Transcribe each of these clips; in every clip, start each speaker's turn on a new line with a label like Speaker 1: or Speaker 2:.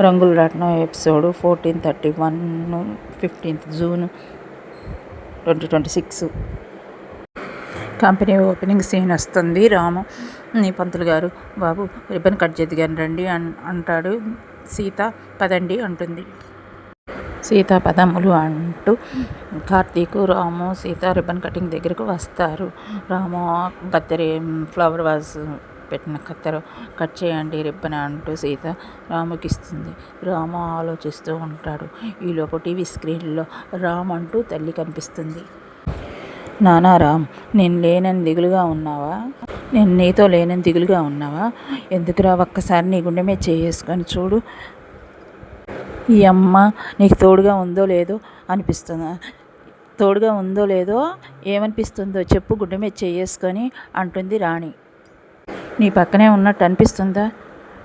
Speaker 1: రంగుల Ratnam episode 1431 15th June 2026. Company opening scene వస్తుంది. రాము పంతులు గారు, బాబు రిబ్బన్ కట్ చేద్దుగాని రండి అంటాడు. సీత పదండి అంటుంది. సీత పదములు అంటూ కార్తీక్, రాము, సీత రిబ్బన్ కటింగ్ దగ్గరకు వస్తారు. రాము కత్తెర ఫ్లవర్ వాజ్ పెట్టిన కత్తెర కట్ చేయండి రిబ్బన్ అంటూ సీత రాముకి ఇస్తుంది. రాము ఆలోచిస్తూ ఉంటాడు. ఈలోపు టీవీ స్క్రీన్లో రామ్ అంటూ తల్లి కనిపిస్తుంది. నానా రామ్, నేను లేనని దిగులుగా ఉన్నావా? నేను నీతో లేనని దిగులుగా ఉన్నావా? ఎందుకురా, ఒక్కసారి నీ గుండె మీద చేసుకొని చూడు. ఈ అమ్మ నీకు తోడుగా ఉందో లేదో అనిపిస్తుందా? తోడుగా ఉందో లేదో ఏమనిపిస్తుందో చెప్పు, గుండె మీద చేసుకొని అంటుంది రాణి. నీ పక్కనే ఉన్నట్టు అనిపిస్తుందా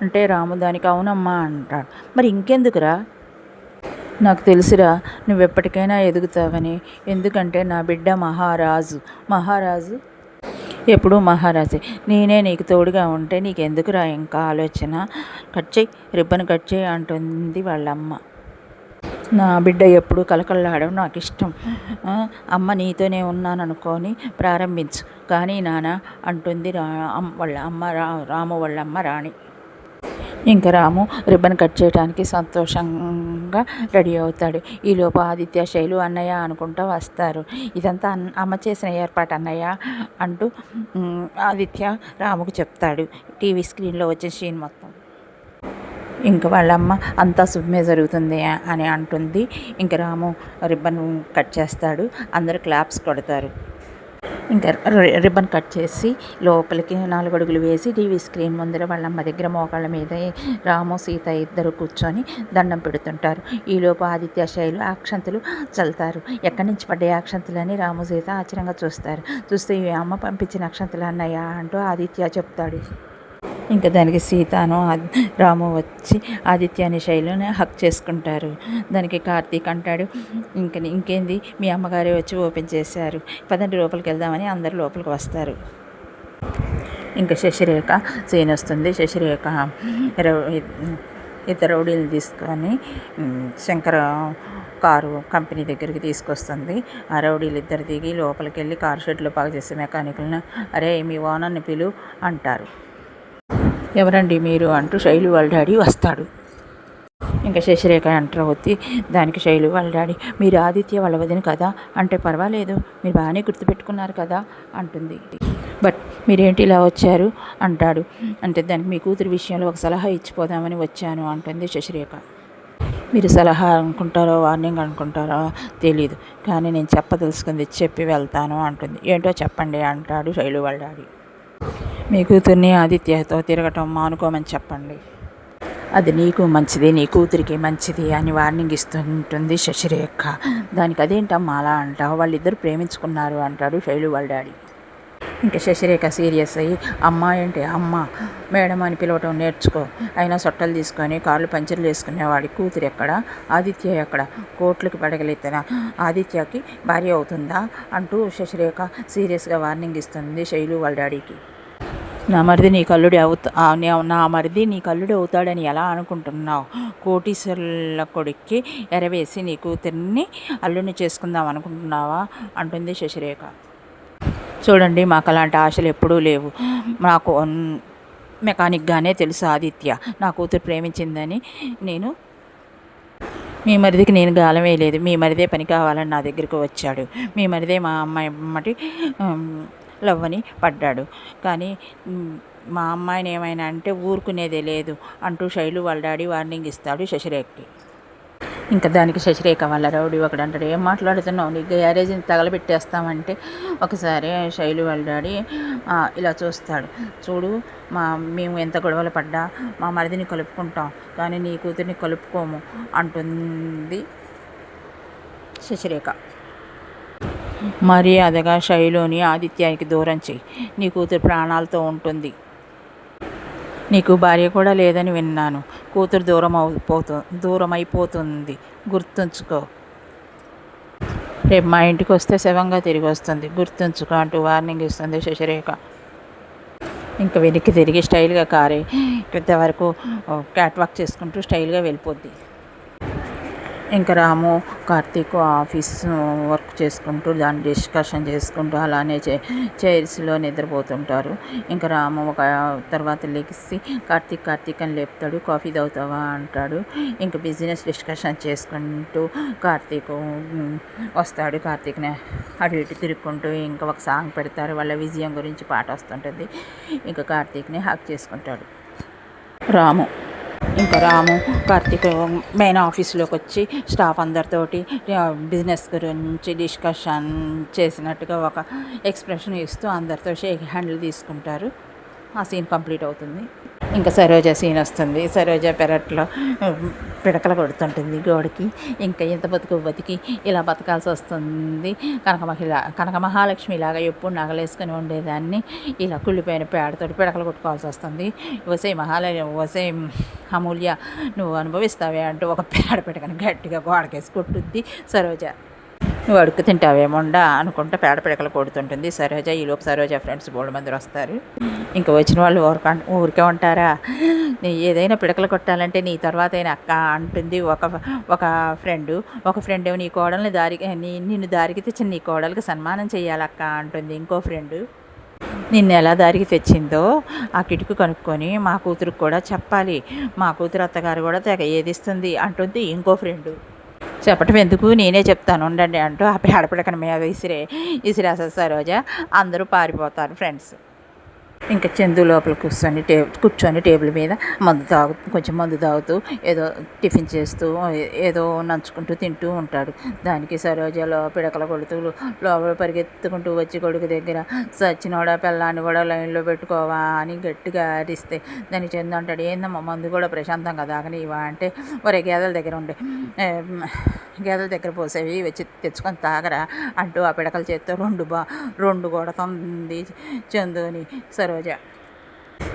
Speaker 1: అంటే రాము దానికి అవునమ్మా అంటాడు. మరి ఇంకెందుకురా? నాకు తెలుసురా, నువ్వెప్పటికైనా ఎదుగుతావని. ఎందుకంటే నా బిడ్డ మహారాజు ఎప్పుడూ మహారాజే. నేనే నీకు తోడుగా ఉంటే నీకెందుకురా ఇంకా ఆలోచన? కట్ చేయి, రిబ్బన్ కట్ చేయి అంటుంది వాళ్ళమ్మ. నా బిడ్డ ఎప్పుడు కలకల్లాడడం నాకు ఇష్టం. అమ్మ నీతోనే ఉన్నాననుకొని ప్రారంభించు కానీ నాన్న అంటుంది వాళ్ళ అమ్మ రాము వాళ్ళమ్మ రాణి. ఇంకా రాము రిబ్బన్ కట్ చేయడానికి సంతోషంగా రెడీ అవుతాడు. ఈలోపు ఆదిత్య, శైలు అన్నయ్య అనుకుంటూ వస్తారు. ఇదంతా అమ్మ చేసిన ఏర్పాటు అన్నయ్య అంటూ ఆదిత్య రాముకు చెప్తాడు. టీవీ స్క్రీన్లో వచ్చే సీన్ మొత్తం. ఇంకా వాళ్ళమ్మ అంతా శుభమే జరుగుతుంది అని అంటుంది. ఇంకా రాము రిబ్బన్ కట్ చేస్తాడు. అందరూ క్లాప్స్ కొడతారు. ఇంకా రిబ్బన్ కట్ చేసి లోపలికి 4 అడుగులు వేసి టీవీ స్క్రీన్ ముందర వాళ్ళమ్మ దగ్గర మోకాళ్ళ మీద రాము, సీత ఇద్దరు కూర్చొని దండం పెడుతుంటారు. ఈలోపు ఆదిత్య, శైలు అక్షంతలు చల్లుతారు. ఎక్కడి నుంచి పడ్డాయి అక్షంతలని రాము, సీత ఆశ్చర్యంగా చూస్తే ఈ అమ్మ పంపించిన అక్షంతలు అన్నయ్య అంటూ ఆదిత్య చెప్తాడు. ఇంకా దానికి సీతను రాము వచ్చి ఆదిత్యాన్ని, శైలుని హక్ చేసుకుంటారు. దానికి కార్తీక్ అంటాడు, ఇంకేంది మీ అమ్మగారే వచ్చి ఓపెన్ చేశారు, పదండి లోపలికి వెళ్దామని అందరు లోపలికి వస్తారు. ఇంకా శశిరేఖ సీన్ వస్తుంది. శశిరేఖ ఇద్దరు రౌడీలు తీసుకొని శంకర కారు కంపెనీ దగ్గరికి తీసుకొస్తుంది. ఆ రౌడీలు ఇద్దరు దిగి లోపలికి వెళ్ళి కారు షెడ్లో బాగు చేసే మెకానికులను, అరే మీ ఓనర్ని పిలు అంటారు. ఎవరండి మీరు అంటూ శైలు వాళ్ళ డాడీ వస్తాడు. ఇంకా శశిరేఖ ఎంటర్ అవుద్ది. దానికి శైలు వాళ్ళ డాడీ, మీరు ఆదిత్య వాళ్ళ వదిన కదా అంటే పర్వాలేదు, మీరు బాగానే గుర్తుపెట్టుకున్నారు కదా అంటుంది. బట్ మీరేంటి ఇలా వచ్చారు అంటాడు. అంటే దానికి మీ కూతురు విషయంలో ఒక సలహా ఇచ్చిపోదామని వచ్చాను అంటుంది శశిరేఖ. మీరు సలహా అనుకుంటారో వార్నింగ్ అనుకుంటారో తెలీదు, కానీ నేను చెప్పదలుచుకుంది చెప్పి వెళ్తాను అంటుంది. ఏంటో చెప్పండి అంటాడు శైలు వాళ్ళ డాడీ. మీ కూతుర్ని ఆదిత్యతో తిరగటం మానుకోమని చెప్పండి, అది నీకు మంచిది, నీ కూతురికి మంచిది అని వార్నింగ్ ఇస్తుంటుంది శశిరేఖ. దానికి అదేంటమ్మా అలా అంటావు, వాళ్ళిద్దరు ప్రేమించుకున్నారు అంటాడు శైలు వాళ్ళ డాడీ. ఇంకా శశిరేఖ సీరియస్ అయ్యి, అమ్మ ఏంటి అమ్మ, మేడం అని పిలవటం నేర్చుకో. అయినా సొట్టలు తీసుకొని కార్లు పంచర్లు వేసుకునేవాడి కూతురు ఎక్కడ, ఆదిత్య ఎక్కడ, కోట్లకి పడగలెత్తిన ఆదిత్యకి భార్య అవుతుందా అంటూ శశిరేఖ సీరియస్గా వార్నింగ్ ఇస్తుంది శైలు వాళ్ళ డాడీకి. నా మరిది నీ కల్లుడి అవుతాడని ఎలా అనుకుంటున్నావు? కోటీశ్వరుల కొడుక్కి ఎరవేసి నీ కూతుర్ని అల్లుని చేసుకుందాం అనుకుంటున్నావా అంటుంది శశిరేఖ. చూడండి, మాకు అలాంటి ఆశలు ఎప్పుడూ లేవు. నాకు మెకానిక్గానే తెలుసు ఆదిత్య నా కూతురు ప్రేమించిందని. మీ మరిదికి నేను గాలం వేయలేదు. మీ మరిదే పని కావాలని నా దగ్గరకు వచ్చాడు. మీ మరిదే మా అమ్మాయి అమ్మటి లవ్ అని పడ్డాడు. కానీ మా అమ్మాయిని ఏమైనా అంటే ఊరుకునేదే లేదు అంటూ శైలు వాళ్ళ డాడీ వార్నింగ్ ఇస్తాడు శశిరేఖకి. ఇంకా దానికి శశిరేఖ వాళ్ళ రౌడీ ఒకడు అంటాడు, ఏం మాట్లాడుతున్నావు, నీ గ్యారేజ్ని తగలబెట్టేస్తామంటే ఒకసారి శైలు వాళ్ళ డాడీ ఇలా చూస్తాడు. చూడు, మేము ఎంత గొడవలు పడ్డా మా మరిదిని కలుపుకుంటాం కానీ నీ కూతురిని కలుపుకోము అంటుంది శశిరేఖ. మర్యాదగా శైలుని ఆదిత్యానికి దూరం చెయ్యి, నీ కూతురు ప్రాణాలతో ఉంటుంది. నీకు భార్య కూడా లేదని విన్నాను. కూతురు దూరం అయిపోతుంది, గుర్తుంచుకో. రేపు మా ఇంటికి వస్తే శవంగా తిరిగి వస్తుంది, గుర్తుంచుకో అంటూ వార్నింగ్ ఇస్తుంది శశిరేఖ. ఇంకా వెనక్కి తిరిగి స్టైల్గా కారే వరకు క్యాట్ వాక్ చేసుకుంటూ స్టైల్గా వెళ్ళిపోద్ది. ఇంకా రాము కార్తీక్ ఆఫీస్ వర్క్ చేసుకుంటూ దాన్ని డిస్కషన్ చేసుకుంటూ అలానే చైర్స్లో నిద్రపోతుంటారు. ఇంకా రాము ఒక తర్వాత లెగిసి కార్తీక్ అని లేపుతాడు. కాఫీ తాగుతావా అంటాడు. ఇంకా బిజినెస్ డిస్కషన్ చేసుకుంటూ కార్తీక్ వస్తాడు. కార్తీక్ని అటు ఇటు తిరుక్కుంటూ ఇంకా ఒక సాంగ్ పెడతారు. వాళ్ళ విజయం గురించి పాట వస్తుంటుంది. ఇంకా కార్తీక్ని హక్ చేసుకుంటాడు రాము. ఇంకా రాము కార్తీక్ మెయిన్ ఆఫీస్లోకి వచ్చి స్టాఫ్ అందరితోటి బిజినెస్ గురించి డిస్కషన్ చేసినట్టుగా ఒక ఎక్స్ప్రెషన్ ఇస్తూ అందరితో షేక్ హ్యాండ్లు తీసుకుంటారు. ఆ సీన్ కంప్లీట్ అవుతుంది. ఇంకా సరోజ సీన్ వస్తుంది. సరోజ పెరట్లో పిడకలు కొడుతుంటుంది గోడకి. ఇంకా ఇంత బతికి ఇలా బతకాల్సి వస్తుంది. కనక మహాలక్ష్మిలాగా ఎప్పుడు నగలేసుకొని ఉండేదాన్ని ఇలా కుళ్ళిపోయిన పేడతోటి పిడకలు కొట్టుకోవాల్సి వస్తుంది. వసే అమూల్య నువ్వు అనుభవిస్తావే అంటూ ఒక పేడ పిడకని గట్టిగా గోడకేసి కొట్టుద్ది సరోజ. నువ్వు అడుక్కు తింటావేమోండా అనుకుంటా పేడ పిడకలు కొడుతుంటుంది సరోజ. ఈలోపు సరోజ ఫ్రెండ్స్ బోల్డ్ మంది వస్తారు. ఇంకా వచ్చిన వాళ్ళు ఊరికే ఉంటారా, ఏదైనా పిడకలు కొట్టాలంటే నీ తర్వాత అయినా అక్క అంటుంది ఒక ఫ్రెండ్ నీ కోడల్ని నిన్ను దారికి తెచ్చిన నీ కోడలికి సన్మానం చేయాలక్క అంటుంది. ఇంకో ఫ్రెండు నిన్ను ఎలా దారికి తెచ్చిందో ఆ కిటుకు కనుక్కొని మా కూతురికి కూడా చెప్పాలి, మా కూతురు అత్తగారు కూడా తెగ ఏదిస్తుంది అంటుంది ఇంకో ఫ్రెండు. చెప్పటం ఎందుకు నేనే చెప్తాను ఉండండి అంటూ ఆ పేడపిడకని మీద విసిరేస్తారు సరోజ. అందరూ పారిపోతారు ఫ్రెండ్స్. ఇంకా చందు లోపల కూర్చొని టేబుల్ మీద కొంచెం మందు తాగుతూ ఏదో టిఫిన్ చేస్తూ ఏదో నంచుకుంటూ తింటూ ఉంటాడు. దానికి సరోజలో పిడకల కొడుతూ లోపల పరిగెత్తుకుంటూ వచ్చి కొడుకు దగ్గర సచ్చినోడా పిల్లాన్ని కూడా లైన్లో పెట్టుకోవా అని గట్టిగా అరిస్తే దానికి చందు అంటాడు, ఏందమ్మా మందు కూడా ప్రశాంతంగా తాగనివా అంటే, ఒరే గేదెల దగ్గర పోసేవి వచ్చి తెచ్చుకొని తాగరా అంటూ ఆ పిడకల చేత్తో రెండు కొడుతుంది చందుని సరోజ.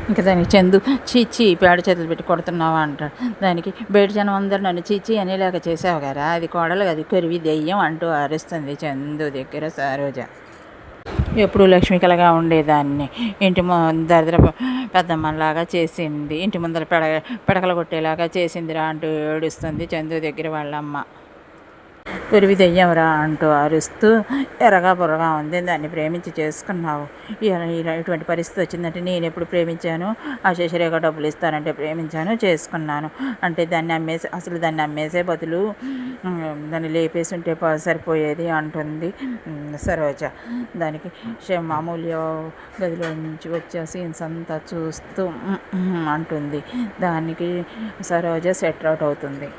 Speaker 1: ఇంకా దానికి చందు చీచి పేడ చేతులు పెట్టి కొడుతున్నావా అంటాడు. దానికి బయట జనం అందరూ నన్ను చీచి అనేలాగా చేసావు కదా, అది కోడలు అది కొరివి దెయ్యం అంటూ అరుస్తుంది చందు దగ్గర సరోజ. ఎప్పుడు లక్ష్మికలగా ఉండేదాన్ని ఇంటి దరిద్ర పెద్దమ్మలాగా చేసింది, ఇంటి ముందర పిడకలు కొట్టేలాగా చేసిందిరా అంటూ ఏడుస్తుంది చందు దగ్గర వాళ్ళమ్మ. కొరివి దెయ్యంరా అంటూ అరుస్తూ ఎర్రగా బుర్రగా ఉంది, దాన్ని ప్రేమించి చేసుకున్నావు, ఇటువంటి పరిస్థితి వచ్చిందంటే నేను ఎప్పుడు ప్రేమించాను, ఆ శశిరేఖ డబ్బులు ఇస్తానంటే ప్రేమించాను చేసుకున్నాను అంటే దాన్ని అమ్మేసే బదులు దాన్ని లేపేసి ఉంటే సరిపోయేది అంటుంది సరోజ. దానికి అమూల్య గదిలో నుంచి వచ్చే సీన్స్ అంతా చూస్తూ అంటుంది. దానికి సరోజ సెట్ అవుట్ అవుతుంది.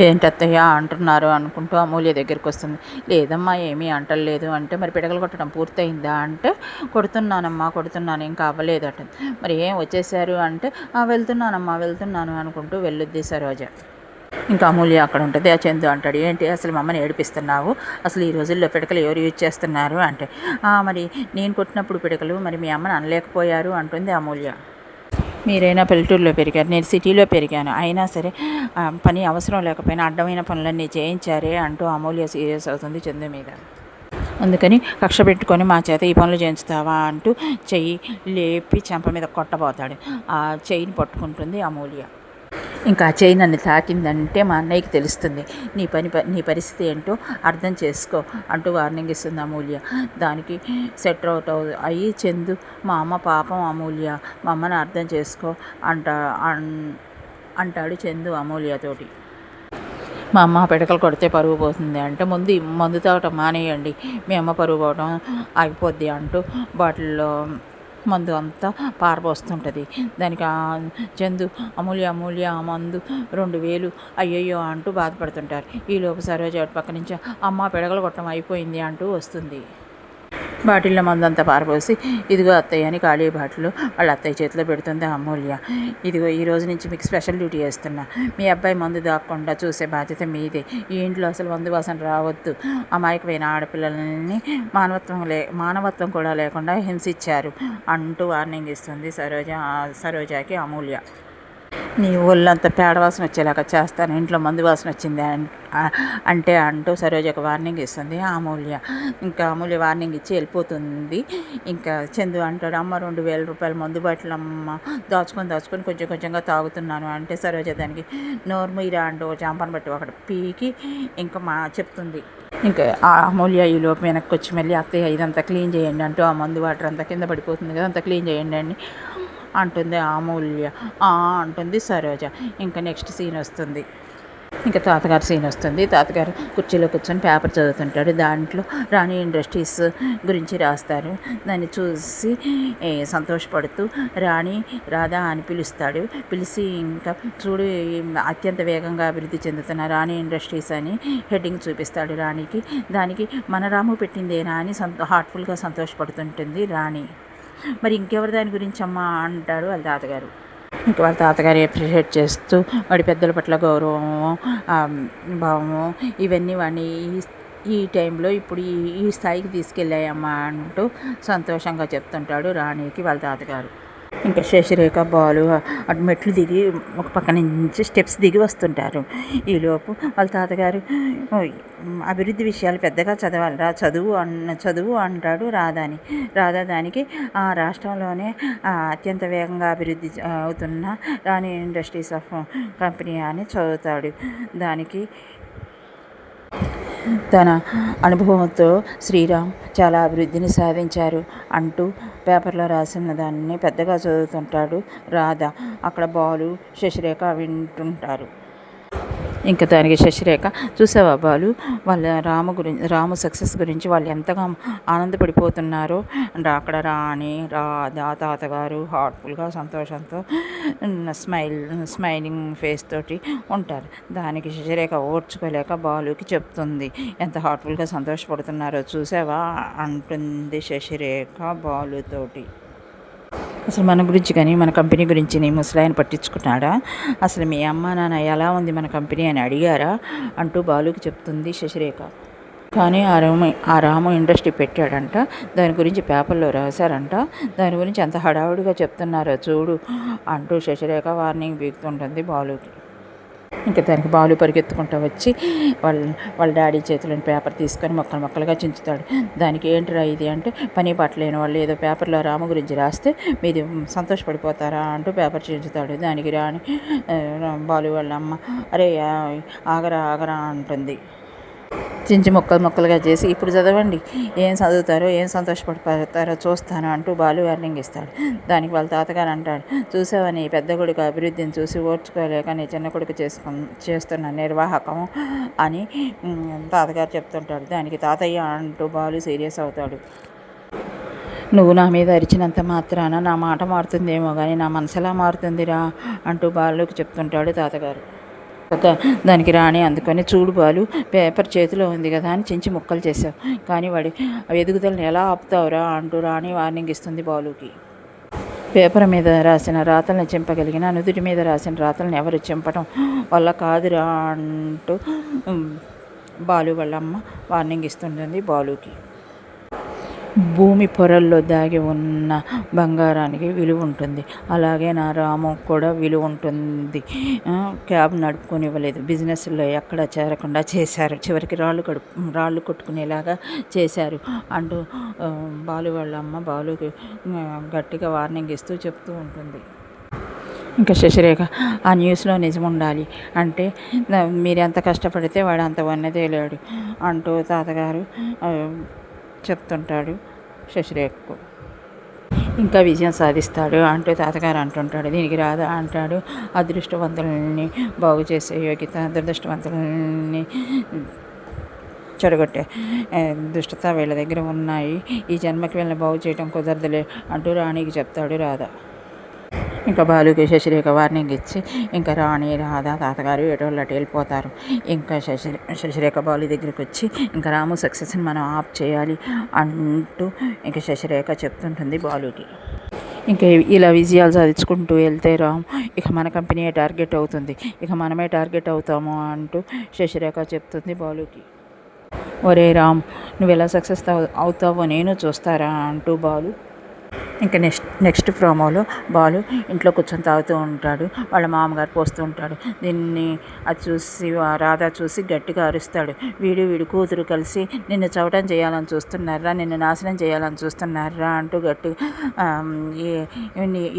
Speaker 1: ఏంటత్తయ్య అంటున్నారు అనుకుంటూ అమూల్య దగ్గరికి వస్తుంది. లేదమ్మా ఏమీ అంటలేదు అంటే, మరి పిడకలు కొట్టడం పూర్తయిందా అంటే, కొడుతున్నాను ఇంకా అవ్వలేదట. మరి ఏం వచ్చేసారు అంటే, వెళ్తున్నాను అనుకుంటూ వెళ్ళొద్ది సరోజ. ఇంకా అమూల్య అక్కడ ఉంటుంది. ఆ చందు అంటాడు, ఏంటి అసలు మమ్మల్ని ఏడిపిస్తున్నావు, అసలు ఈ రోజుల్లో పిడకలు ఎవరు యూజ్ చేస్తున్నారు అంటే, మరి నేను కొట్టినప్పుడు పిడకలు మరి మీ అమ్మని అనలేకపోయారు అంటుంది అమూల్య. మీరైనా పల్లెటూరులో పెరిగారు, నేను సిటీలో పెరిగాను, అయినా సరే పని అవసరం లేకపోయినా అడ్డమైన పనులన్నీ చేయించారే అంటూ అమూల్య సీరియస్ అవుతుంది చందు మీద. అందుకని కక్ష పెట్టుకొని మా చేత ఈ పనులు చేయించుతావా అంటూ చెయ్యి లేపి చెంప మీద కొట్టబోతాడు. ఆ చెయ్యిని పట్టుకుంటుంది అమూల్య. ఇంకా ఆ చెయ్యి నన్ను తాకిందంటే మా అన్నయ్యకి తెలుస్తుంది, నీ పరిస్థితి ఏంటో అర్థం చేసుకో అంటూ వార్నింగ్ ఇస్తుంది అమూల్య. దానికి సెట్ అవుట్ అయ్యి చందు, మా అమ్మ పాపం అమూల్య, మా అమ్మని అర్థం చేసుకో అంటాడు చందు అమూల్యతోటి. మా అమ్మ పిడకలు కొడితే పరుగు పోతుంది అంటే, ముందు మందు తాగటం మానేయండి, మీ అమ్మ పరుగు పోవటం ఆగిపోద్ది అంటూ బాటిల్లో మందు అంతా పారబోస్తుంటుంది. దానికి చందు అమూల్య ఆ మందు 2000 అయ్యయ్యో అంటూ బాధపడుతుంటారు. ఈలోపు సరోజ పక్క నుంచి అమ్మ పిడకలు కొట్టడం అయిపోయింది అంటూ వస్తుంది. బాటిల్లో మందంతా పారబోసి, ఇదిగో అత్తయ్య అని ఖాళీ బాటిల్ వాళ్ళ అత్తయ్య చేతిలో పెడుతుంది అమూల్య. ఇదిగో ఈ రోజు నుంచి మీకు స్పెషల్ డ్యూటీ చేస్తున్నా, మీ అబ్బాయి మందు దాక్కుండా చూసే బాధ్యత మీదే, ఈ ఇంట్లో అసలు మందు వాసన రావద్దు, అమాయకమైన ఆడపిల్లల్ని మానవత్వం కూడా లేకుండా హింసించారు అంటూ వార్నింగ్ ఇస్తుంది సరోజకి అమూల్య. నీ ఒళ్ళంతా పేడ వాసన వచ్చేలాగా చేస్తాను, ఇంట్లో మందు వాసన వచ్చింది అంటే అంటూ సరోజకు వార్నింగ్ ఇస్తుంది అమూల్య. ఇంకా అమూల్య వార్నింగ్ ఇచ్చి వెళ్ళిపోతుంది. ఇంకా చందు అంటాడు, అమ్మ 2000 రూపాయలు మందు బాటిల్ అమ్మ, దాచుకొని కొంచెం కొంచెంగా తాగుతున్నాను అంటే సరోజ దానికి నోరు మీరా అంటూ చాంపాను బట్టి ఒకటి పీకి ఇంకా చెప్తుంది. ఇంకా ఆ అమూల్య ఈ లోపు వెనక్కి వచ్చి మళ్ళీ అత్తయ్య ఇదంతా క్లీన్ చేయండి అంటూ ఆ మందు వాటర్ అంతా కింద పడిపోతుంది కదా, అంతా క్లీన్ చేయండి అని అంటుంది అమూల్య. అంటుంది సరోజ. ఇంకా నెక్స్ట్ సీన్ వస్తుంది. ఇంకా తాతగారు సీన్ వస్తుంది. తాతగారు కుర్చీలో కూర్చొని పేపర్ చదువుతుంటాడు. దాంట్లో రాణి ఇండస్ట్రీస్ గురించి రాస్తారు. దాన్ని చూసి సంతోషపడుతూ రాణి రాధా అని పిలుస్తాడు. పిలిచి ఇంకా చూడు అత్యంత వేగంగా అభివృద్ధి చెందుతున్న రాణి ఇండస్ట్రీస్ అని హెడ్డింగ్ చూపిస్తాడు రాణికి. దానికి మన రాము పెట్టిందేనా అని హార్ట్ఫుల్గా సంతోషపడుతుంటుంది రాణి. మరి ఇంకెవరి దాని గురించి అమ్మా అంటాడు వాళ్ళ తాతగారు. ఇంకా వాళ్ళ తాతగారు అప్రిషియేట్ చేస్తూ వాడి పెద్దల పట్ల గౌరవము, భావము ఇవన్నీ వాడిని ఈ టైంలో ఇప్పుడు ఈ స్థాయికి తీసుకెళ్ళాయమ్మా అంటూ సంతోషంగా చెప్తుంటాడు రాణికి వాళ్ళ తాతగారు. ఇంకా శశిరేఖ బాలు అటు మెట్లు దిగి ఒక పక్క నుంచి స్టెప్స్ దిగి వస్తుంటారు. ఈలోపు వాళ్ళ తాతగారు అభివృద్ధి విషయాలు పెద్దగా చదవాలరా, చదువు అంటాడు రాధాని. రాధా దానికి ఆ రాష్ట్రంలోనే అత్యంత వేగంగా అభివృద్ధి అవుతున్న రాణి ఇండస్ట్రీస్ ఆఫ్ కంపెనీ అని చదువుతాడు. దానికి తన అనుభవంతో శ్రీరామ్ చాలా అభివృద్ధిని సాధించారు అంటూ పేపర్లో రాసిన దాన్ని పెద్దగా చదువుతుంటాడు రాధ. అక్కడ బాలు శశిరేఖ వింటుంటారు. ఇంకా దానికి శశిరేఖ, చూసావా బాలు, వాళ్ళ రాము సక్సెస్ గురించి వాళ్ళు ఎంతగా ఆనందపడిపోతున్నారో అంటే అక్కడ రాణి రాధా తాతగారు హార్ట్ఫుల్గా సంతోషంతో స్మైలింగ్ ఫేస్ తోటి ఉంటారు. దానికి శశిరేఖ ఓర్చుకోలేక బాలుకి చెప్తుంది, ఎంత హార్ట్ఫుల్గా సంతోషపడుతున్నారో చూసావా అంటుంది శశిరేఖ బాలుతోటి. అసలు మన గురించి కానీ మన కంపెనీ గురించి నీ ముసలాయన పట్టించుకున్నాడా, అసలు మీ అమ్మ నాన్న ఎలా ఉంది మన కంపెనీ అని అడిగారా అంటూ బాలుకి చెప్తుంది శశిరేఖ. కానీ ఆ రాము ఇండస్ట్రీ పెట్టాడంట, దాని గురించి పేపర్లో రాశారంట, దాని గురించి ఎంత హడావుడిగా చెప్తున్నారో చూడు అంటూ శశిరేఖ వార్నింగ్ బీగుతుంటుంది బాలుకి. ఇంకా దానికి బాలు పరిగెత్తుకుంటూ వచ్చి వాళ్ళ డాడీ చేతిలోని పేపర్ తీసుకొని మొక్కలుగా చించుతాడు. దానికి ఏంటిరా ఇది అంటే, పని పట్టలేని వాళ్ళు ఏదో పేపర్లో రాము గురించి రాస్తే మీది సంతోషపడిపోతారా అంటూ పేపర్ చించుతాడు. దానికి రాని బాలు వాళ్ళ అమ్మ, అరే ఆగరా అంటుంది. చించి మొక్కలుగా చేసి, ఇప్పుడు చదవండి, ఏం చదువుతారో ఏం సంతోషపడిపోతారో చూస్తాను అంటూ బాలు వార్నింగ్ ఇస్తాడు. దానికి వాళ్ళ తాతగారు అంటాడు, చూసావా నీ పెద్ద కొడుకు అభివృద్ధిని చూసి ఓర్చుకోలేక నీ చిన్న కొడుకు చేస్తున్న నిర్వాహకము అని తాతగారు చెప్తుంటాడు. దానికి తాతయ్య అంటూ బాలు సీరియస్ అవుతాడు. నువ్వు నా మీద అరిచినంత మాత్రాన నా మాట మారుతుందేమో కానీ నా మనసులా మారుతుందిరా అంటూ బాలుకి చెప్తుంటాడు తాతగారు. దానికి రాణి అందుకొని, చూడు బాలు, పేపర్ చేతిలో ఉంది కదా అని చించి ముక్కలు చేశావు, కానీ వాడి ఎదుగుదలను ఎలా ఆపుతావురా అంటూ రాణి వార్నింగ్ ఇస్తుంది బాలుకి. పేపర్ మీద రాసిన రాతల్ని చింపగలిగిన నుదుటి మీద రాసిన రాతలను ఎవరు చింపడం వల్ల కాదురా అంటూ బాలు వాళ్ళ అమ్మ వార్నింగ్ ఇస్తుంటుంది బాలుకి. భూమి పొరల్లో దాగి ఉన్న బంగారానికి విలువ ఉంటుంది, అలాగే నా రాము కూడా విలువ ఉంటుంది. క్యాబ్ నడుపుకొనివ్వలేదు, బిజినెస్లో ఎక్కడ చేరకుండా చేశారు, చివరికి రాళ్ళు కొట్టుకునేలాగా చేశారు అంటూ బాలు వాళ్ళ అమ్మ బాలుకి గట్టిగా వార్నింగ్ ఇస్తూ చెప్తూ ఉంటుంది. ఇంకా శశిరేఖ, ఆ న్యూస్లో నిజం ఉండాలి అంటే మీరు ఎంత కష్టపడితే వాడు అంత వన్నదే లేడు అంటూ తాతగారు చెప్తుంటాడు శశిరేఖకు. ఇంకా విజయం సాధిస్తాడు అంటూ తాతగారు అంటుంటాడు. దీనికి రాధా అంటాడు, అదృష్టవంతుల్ని బాగు చేసే యోగ్యత దురదృష్టవంతుల్ని చెడగొట్టే దుష్టత వీళ్ళ దగ్గర ఉన్నాయి, ఈ జన్మకి వీళ్ళని బాగు చేయడం కుదరదులే అంటూ రాణికి చెప్తాడు రాధా. ఇంకా బాలుకి శశిరేఖ వార్నింగ్ ఇచ్చి ఇంకా రాణి రాధా తాతగారు ఎటోళ్ళు అటు వెళ్ళిపోతారు. ఇంకా శశిరేఖ బాలు దగ్గరికి వచ్చి, ఇంకా రాము సక్సెస్ని మనం ఆప్ చేయాలి అంటూ ఇంకా శశిరేఖ చెప్తుంటుంది బాలుకి. ఇంకా ఇలా విజయాలు సాధించుకుంటూ వెళ్తే రామ్ ఇక మన కంపెనీయే టార్గెట్ అవుతుంది, ఇక మనమే టార్గెట్ అవుతాము అంటూ శశిరేఖ చెప్తుంది బాలుకి. ఒరే రామ్, నువ్వు ఎలా సక్సెస్ అవుతావో నేను చూస్తారా అంటూ బాలు ఇంకా నెక్స్ట్ నెక్స్ట్ ప్రోమోలో బాలు ఇంట్లో కూర్చొని తాగుతూ ఉంటాడు. వాళ్ళ మామగారు పోస్తూ ఉంటాడు. దీన్ని అది చూసి రాధా చూసి గట్టిగా అరుస్తాడు. వీడి కూతురు కలిసి నిన్ను చవటం చేయాలని చూస్తున్నారా, నిన్ను నాశనం చేయాలని చూస్తున్నారా అంటూ గట్టిగా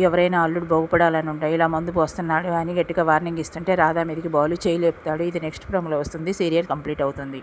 Speaker 1: ఎవరైనా అల్లుడు బాగుపడాలని ఉంటాయి, ఇలా మందు పోస్తున్నాడు అని గట్టిగా వార్నింగ్ ఇస్తుంటే రాధా మీదకి బాలు చేయలేపుతాడు. ఇది నెక్స్ట్ ప్రోమోలో వస్తుంది. సీరియల్ కంప్లీట్ అవుతుంది.